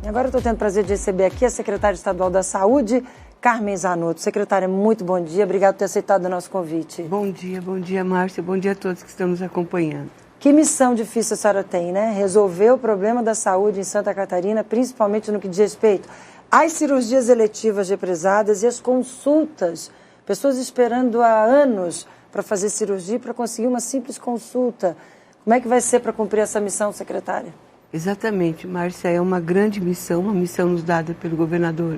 E agora eu estou tendo o prazer de receber aqui a secretária estadual da Saúde, Carmen Zanotto. Secretária, muito bom dia. Obrigada por ter aceitado o nosso convite. Bom dia, Márcia. Bom dia a todos que estão nos acompanhando. Que missão difícil a senhora tem, né? Resolver o problema da saúde em Santa Catarina, principalmente no que diz respeito às cirurgias eletivas represadas e às consultas. Pessoas esperando há anos para fazer cirurgia, para conseguir uma simples consulta. Como é que vai ser para cumprir essa missão, secretária? Exatamente, Márcia. É uma grande missão, uma missão nos dada pelo governador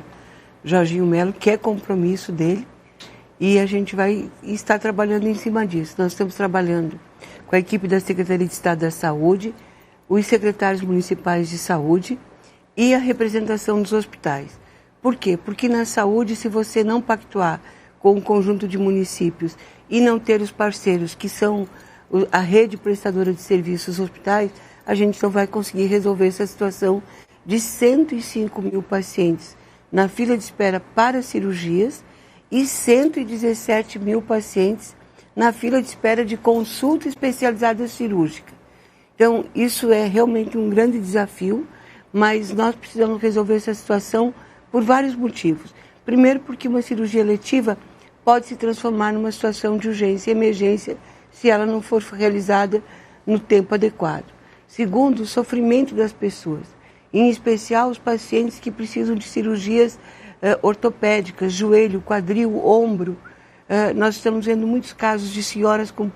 Jorginho Melo, que é compromisso dele, e a gente vai estar trabalhando em cima disso. Nós estamos trabalhando com a equipe da Secretaria de Estado da Saúde, os secretários municipais de saúde e a representação dos hospitais. Por quê? Porque na saúde, se você não pactuar com um conjunto de municípios e não ter os parceiros que são a rede prestadora de serviços hospitais, a gente não vai conseguir resolver essa situação de 105 mil pacientes na fila de espera para cirurgias e 117 mil pacientes na fila de espera de consulta especializada cirúrgica. Então, isso é realmente um grande desafio, mas nós precisamos resolver essa situação por vários motivos. Primeiro, porque uma cirurgia eletiva pode se transformar numa situação de urgência e emergência se ela não for realizada no tempo adequado. Segundo, o sofrimento das pessoas, em especial os pacientes que precisam de cirurgias ortopédicas, joelho, quadril, ombro. Nós estamos vendo muitos casos de senhoras com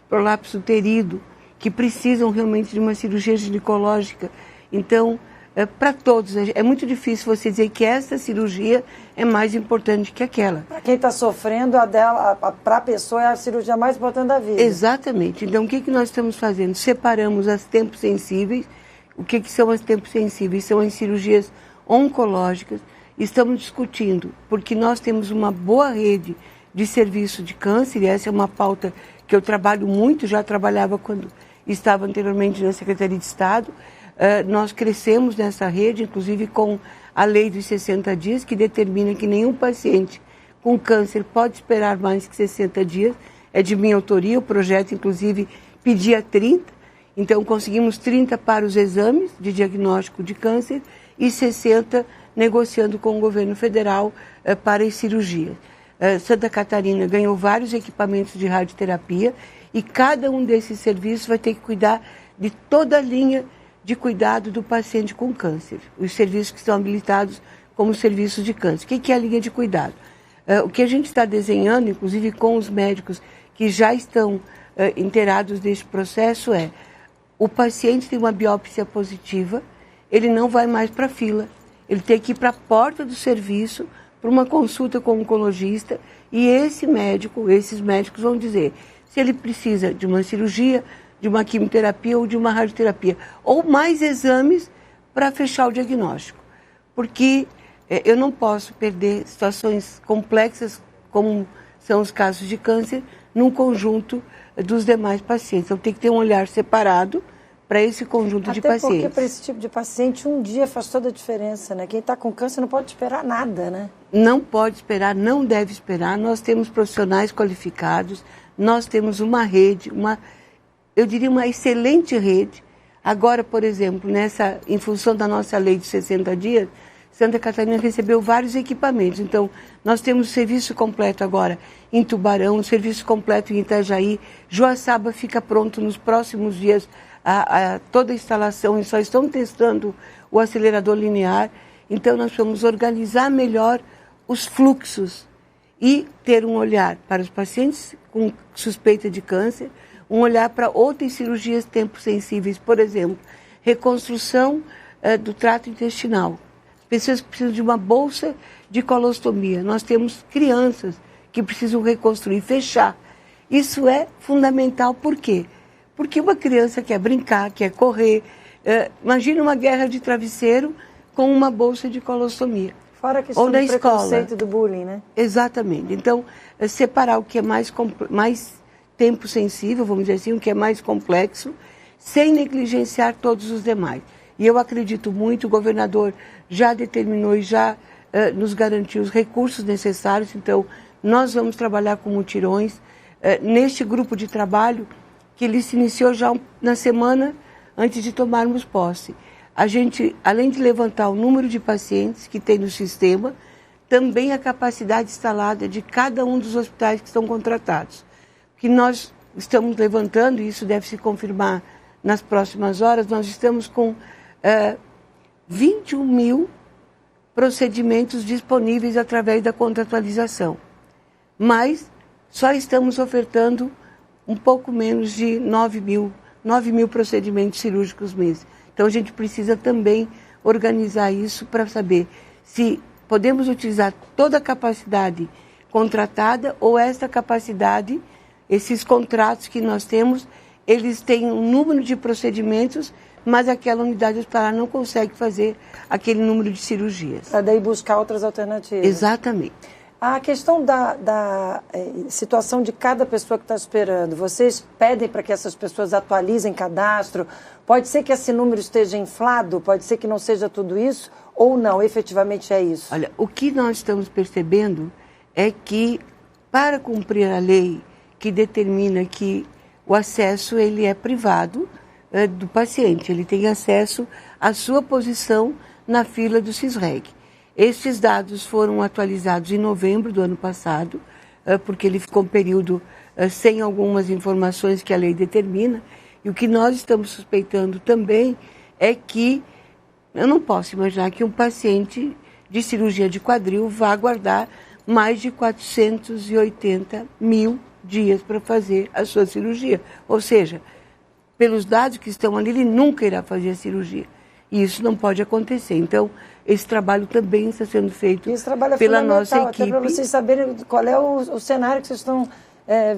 prolapso uterino que precisam realmente de uma cirurgia ginecológica. Então, para todos, é muito difícil você dizer que essa cirurgia é mais importante que aquela. Para quem está sofrendo, para a pessoa é a cirurgia mais importante da vida. Exatamente. Então, o que nós estamos fazendo? Separamos as tempos sensíveis. O que são as tempos sensíveis? São as cirurgias oncológicas. Estamos discutindo, porque nós temos uma boa rede de serviço de câncer, e essa é uma pauta que eu trabalho muito, já trabalhava quando estava anteriormente na Secretaria de Estado. Nós crescemos nessa rede, inclusive com a lei dos 60 dias, que determina que nenhum paciente com câncer pode esperar mais que 60 dias. É de minha autoria, o projeto, inclusive, pedia 30. Então, conseguimos 30 para os exames de diagnóstico de câncer e 60 negociando com o governo federal para as cirurgias. Santa Catarina ganhou vários equipamentos de radioterapia e cada um desses serviços vai ter que cuidar de toda a linha de cuidado do paciente com câncer. Os serviços que estão habilitados como serviços de câncer. O que é a linha de cuidado? O que a gente está desenhando, inclusive com os médicos que já estão inteirados desse processo, é o paciente tem uma biópsia positiva, ele não vai mais para a fila, ele tem que ir para a porta do serviço para uma consulta com o oncologista e esses médicos vão dizer se ele precisa de uma cirurgia, de uma quimioterapia ou de uma radioterapia, ou mais exames para fechar o diagnóstico. Porque eu não posso perder situações complexas, como são os casos de câncer, num conjunto dos demais pacientes. Então tem que ter um olhar separado para esse conjunto de pacientes. Até porque para esse tipo de paciente, um dia faz toda a diferença, né? Quem está com câncer não pode esperar nada, né? Não pode esperar, não deve esperar. Nós temos profissionais qualificados, nós temos uma rede, eu diria uma excelente rede. Agora, por exemplo, em função da nossa lei de 60 dias, Santa Catarina recebeu vários equipamentos. Então, nós temos o serviço completo agora em Tubarão, o serviço completo em Itajaí. Joaçaba fica pronto nos próximos dias, toda a instalação, e só estão testando o acelerador linear. Então, nós vamos organizar melhor os fluxos e ter um olhar para os pacientes com suspeita de câncer, um olhar para outras cirurgias tempos sensíveis, por exemplo, reconstrução do trato intestinal. Pessoas que precisam de uma bolsa de colostomia. Nós temos crianças que precisam reconstruir, fechar. Isso é fundamental. Por quê? Porque uma criança quer brincar, quer correr. Imagina uma guerra de travesseiro com uma bolsa de colostomia. Fora a questão do preconceito do bullying, né? Exatamente. Então, separar o que é mais tempo sensível, vamos dizer assim, o que é mais complexo, sem negligenciar todos os demais. E eu acredito muito, o governador já determinou e já nos garantiu os recursos necessários, então nós vamos trabalhar com mutirões neste grupo de trabalho que ele se iniciou já na semana antes de tomarmos posse. a gente, além de levantar o número de pacientes que tem no sistema, também a capacidade instalada de cada um dos hospitais que estão contratados. O que nós estamos levantando, e isso deve se confirmar nas próximas horas, nós estamos com 21 mil procedimentos disponíveis através da contratualização. Mas só estamos ofertando um pouco menos de 9 mil procedimentos cirúrgicos mês. Então a gente precisa também organizar isso para saber se podemos utilizar toda a capacidade contratada ou essa capacidade, esses contratos que nós temos, eles têm um número de procedimentos, mas aquela unidade hospitalar não consegue fazer aquele número de cirurgias. Para daí buscar outras alternativas. Exatamente. A questão da situação de cada pessoa que está esperando, vocês pedem para que essas pessoas atualizem cadastro? Pode ser que esse número esteja inflado? Pode ser que não seja tudo isso? Ou não, efetivamente é isso? Olha, o que nós estamos percebendo é que, para cumprir a lei que determina que o acesso ele é privado do paciente, ele tem acesso à sua posição na fila do CISREG. Estes dados foram atualizados em novembro do ano passado, porque ele ficou um período sem algumas informações que a lei determina. E o que nós estamos suspeitando também é que eu não posso imaginar que um paciente de cirurgia de quadril vá aguardar mais de 480 mil dias para fazer a sua cirurgia. Ou seja, pelos dados que estão ali, ele nunca irá fazer a cirurgia. E isso não pode acontecer. Então, esse trabalho também está sendo feito pela nossa equipe. Até para vocês saberem qual é o cenário que vocês estão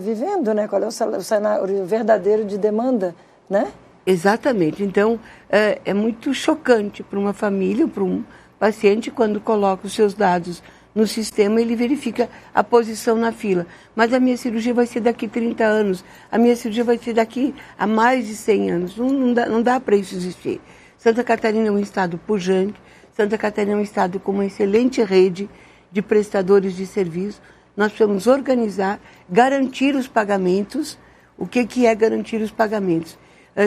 vivendo, né? Qual é o cenário verdadeiro de demanda, né? Exatamente. Então, é muito chocante para uma família, para um paciente, quando coloca os seus dados no sistema, ele verifica a posição na fila. Mas a minha cirurgia vai ser daqui 30 anos, a minha cirurgia vai ser daqui a mais de 100 anos. Não dá para isso existir. Santa Catarina é um estado pujante, Santa Catarina é um estado com uma excelente rede de prestadores de serviço. Nós precisamos organizar, garantir os pagamentos. O que é garantir os pagamentos?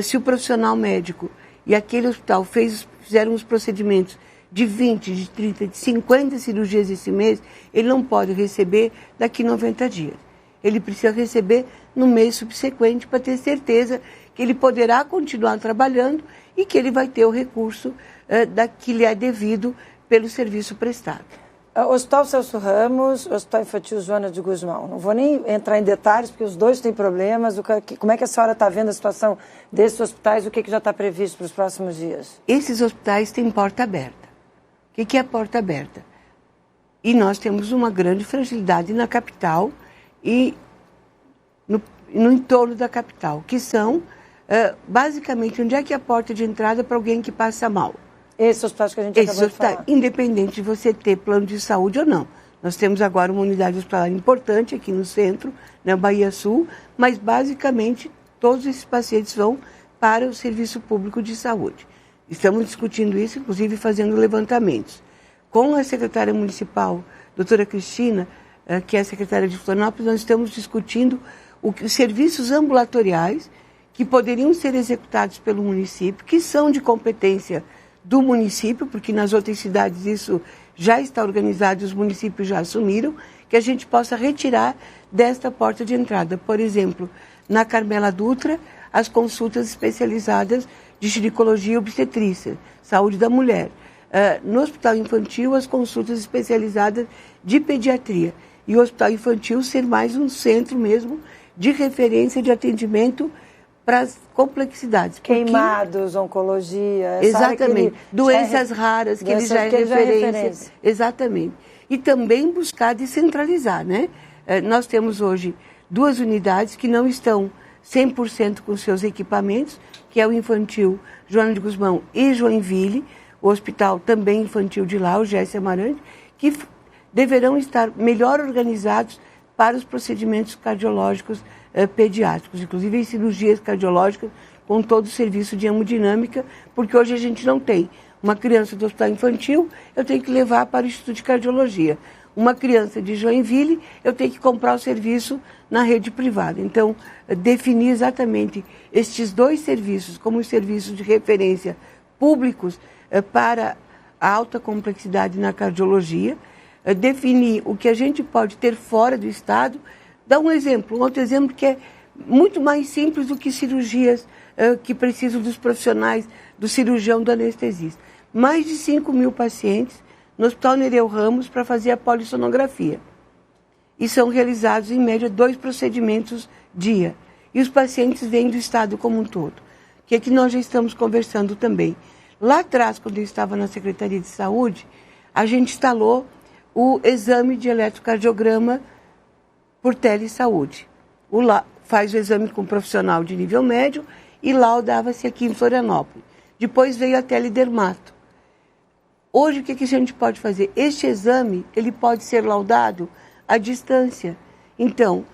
Se o profissional médico e aquele hospital fizeram os procedimentos de 20, de 30, de 50 cirurgias esse mês, ele não pode receber daqui 90 dias. Ele precisa receber no mês subsequente para ter certeza que ele poderá continuar trabalhando e que ele vai ter o recurso que lhe é devido pelo serviço prestado. Hospital Celso Ramos, Hospital Infantil Joana de Guzmão. Não vou nem entrar em detalhes, porque os dois têm problemas. Como é que a senhora está vendo a situação desses hospitais? O que já está previsto para os próximos dias? Esses hospitais têm porta aberta. O que é porta aberta? E nós temos uma grande fragilidade na capital e no entorno da capital, que são, basicamente, onde é que é a porta de entrada para alguém que passa mal? Esses hospitais que a gente acabou de falar. Independente de você ter plano de saúde ou não. Nós temos agora uma unidade hospitalar importante aqui no centro, na Bahia Sul, mas basicamente todos esses pacientes vão para o serviço público de saúde. Estamos discutindo isso, inclusive fazendo levantamentos. Com a secretária municipal, doutora Cristina, que é a secretária de Florianópolis, nós estamos discutindo os serviços ambulatoriais que poderiam ser executados pelo município, que são de competência do município, porque nas outras cidades isso já está organizado e os municípios já assumiram, que a gente possa retirar desta porta de entrada. Por exemplo, na Carmela Dutra, as consultas especializadas de ginecologia e obstetrícia, saúde da mulher. No Hospital Infantil, as consultas especializadas de pediatria. E o Hospital Infantil ser mais um centro mesmo de referência de atendimento para as complexidades. Queimados, oncologia. Exatamente. Doenças raras, que ele já é referência. Exatamente. E também buscar descentralizar, né? Nós temos hoje 2 unidades que não estão 100% com seus equipamentos, que é o Infantil Joana de Guzmão e Joinville, o hospital também infantil de lá, o Jesse Amarante, que deverão estar melhor organizados para os procedimentos cardiológicos pediátricos, inclusive em cirurgias cardiológicas, com todo o serviço de hemodinâmica, porque hoje a gente não tem. Uma criança do hospital infantil, eu tenho que levar para o Instituto de Cardiologia. Uma criança de Joinville, eu tenho que comprar o serviço na rede privada. Então, definir exatamente estes 2 serviços como os serviços de referência públicos para a alta complexidade na cardiologia, definir o que a gente pode ter fora do estado. Dá um exemplo, um outro exemplo que é muito mais simples do que cirurgias que precisam dos profissionais, do cirurgião, do anestesista. Mais de 5.000 pacientes no Hospital Nereu Ramos para fazer a polissonografia. E são realizados, em média, 2 procedimentos dia. E os pacientes vêm do estado como um todo. Que é que nós já estamos conversando também. Lá atrás, quando eu estava na Secretaria de Saúde, a gente instalou o exame de eletrocardiograma por telesaúde. Faz o exame com um profissional de nível médio e laudava-se aqui em Florianópolis. Depois veio a teledermato. Hoje, o que a gente pode fazer? Este exame, ele pode ser laudado à distância. Então,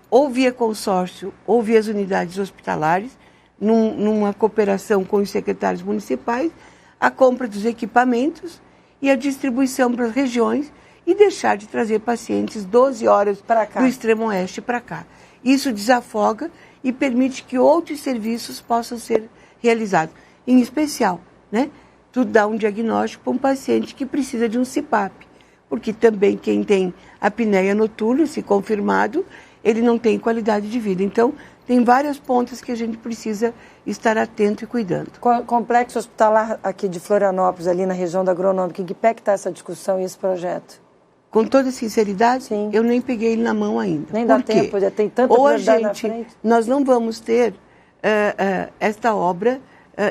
ou via consórcio, ou via as unidades hospitalares, numa cooperação com os secretários municipais, a compra dos equipamentos e a distribuição para as regiões e deixar de trazer pacientes 12 horas do extremo oeste para cá. Isso desafoga e permite que outros serviços possam ser realizados. Em especial, né? Tu dá um diagnóstico para um paciente que precisa de um CPAP, porque também quem tem apneia noturna, se confirmado, ele não tem qualidade de vida. Então, tem várias pontas que a gente precisa estar atento e cuidando. Complexo hospitalar aqui de Florianópolis, ali na região da Agronômica, em que pé que está essa discussão e esse projeto? Com toda sinceridade, sim, eu nem peguei ele na mão ainda. Nem dá tempo, já tem tanta prioridade na frente. Nós não vamos ter esta obra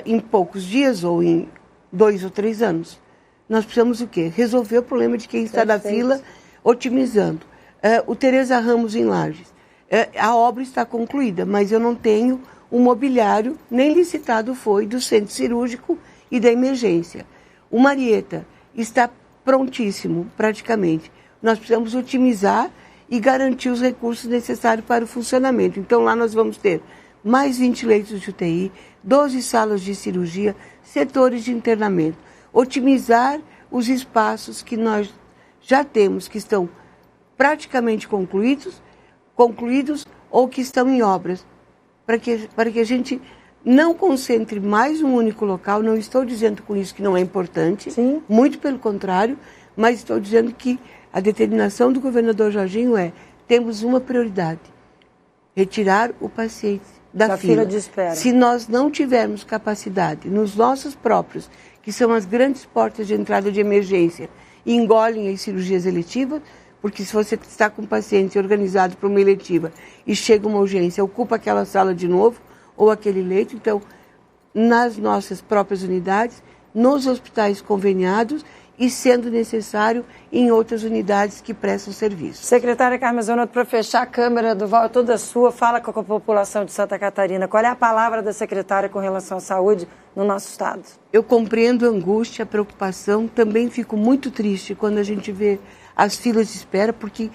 em poucos dias ou em 2 ou 3 anos. Nós precisamos o quê? Resolver o problema de quem está na fila, otimizando. O Teresa Ramos em Lages. A obra está concluída, mas eu não tenho o mobiliário, nem licitado foi, do centro cirúrgico e da emergência. O Marieta está prontíssimo, praticamente. Nós precisamos otimizar e garantir os recursos necessários para o funcionamento. Então, lá nós vamos ter mais 20 leitos de UTI, 12 salas de cirurgia, setores de internamento. Otimizar os espaços que nós já temos, que estão praticamente concluídos ou que estão em obras, para que a gente não concentre mais um único local. Não estou dizendo com isso que não é importante, sim, muito pelo contrário, mas estou dizendo que a determinação do governador Jorginho temos uma prioridade: retirar o paciente da fila de espera. Se nós não tivermos capacidade nos nossos próprios, que são as grandes portas de entrada de emergência, e engolem as cirurgias eletivas, porque se você está com um paciente organizado para uma eletiva e chega uma urgência, ocupa aquela sala de novo, ou aquele leito. Então, nas nossas próprias unidades, nos hospitais conveniados e, sendo necessário, em outras unidades que prestam serviço. Secretária Carmen Zanotto, para fechar, a Câmara do Val é toda sua, fala com a população de Santa Catarina. Qual é a palavra da secretária com relação à saúde no nosso estado? Eu compreendo a angústia, a preocupação, também fico muito triste quando a gente vê as filas de espera, porque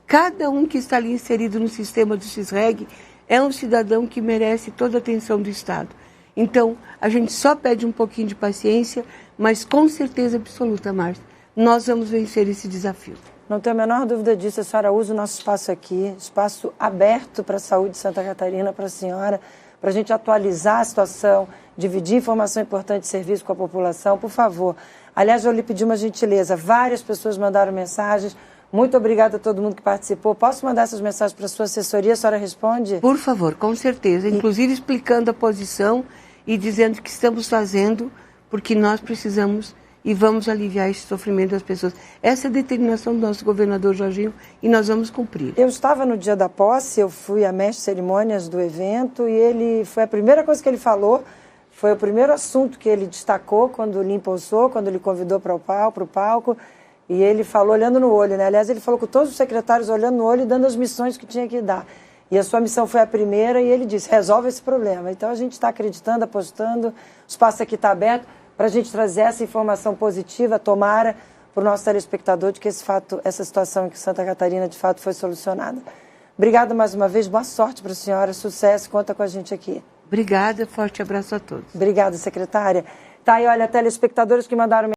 cada um que está ali inserido no sistema do CISREG é um cidadão que merece toda a atenção do Estado. Então, a gente só pede um pouquinho de paciência, mas com certeza absoluta, Márcia, nós vamos vencer esse desafio. Não tenho a menor dúvida disso. A senhora usa o nosso espaço aqui, espaço aberto para a saúde de Santa Catarina, para a senhora, para a gente atualizar a situação, dividir informação importante de serviço com a população, por favor. Aliás, eu lhe pedi uma gentileza, várias pessoas mandaram mensagens. Muito obrigada a todo mundo que participou. Posso mandar essas mensagens para a sua assessoria? A senhora responde? Por favor, com certeza. Inclusive explicando a posição e dizendo que estamos fazendo porque nós precisamos e vamos aliviar esse sofrimento das pessoas. Essa é a determinação do nosso governador Jorginho e nós vamos cumprir. Eu estava no dia da posse, eu fui a mestre de cerimônias do evento e foi a primeira coisa que ele falou, foi o primeiro assunto que ele destacou quando lhe impulsou, quando lhe convidou para o palco. E ele falou olhando no olho, né? Aliás, ele falou com todos os secretários olhando no olho e dando as missões que tinha que dar. E a sua missão foi a primeira e ele disse, resolve esse problema. Então, a gente está acreditando, apostando, o espaço aqui está aberto para a gente trazer essa informação positiva, tomara, para o nosso telespectador, de que essa situação aqui em Santa Catarina, de fato, foi solucionada. Obrigada mais uma vez, boa sorte para a senhora, sucesso, conta com a gente aqui. Obrigada, forte abraço a todos. Obrigada, secretária. Tá aí, olha, telespectadores que mandaram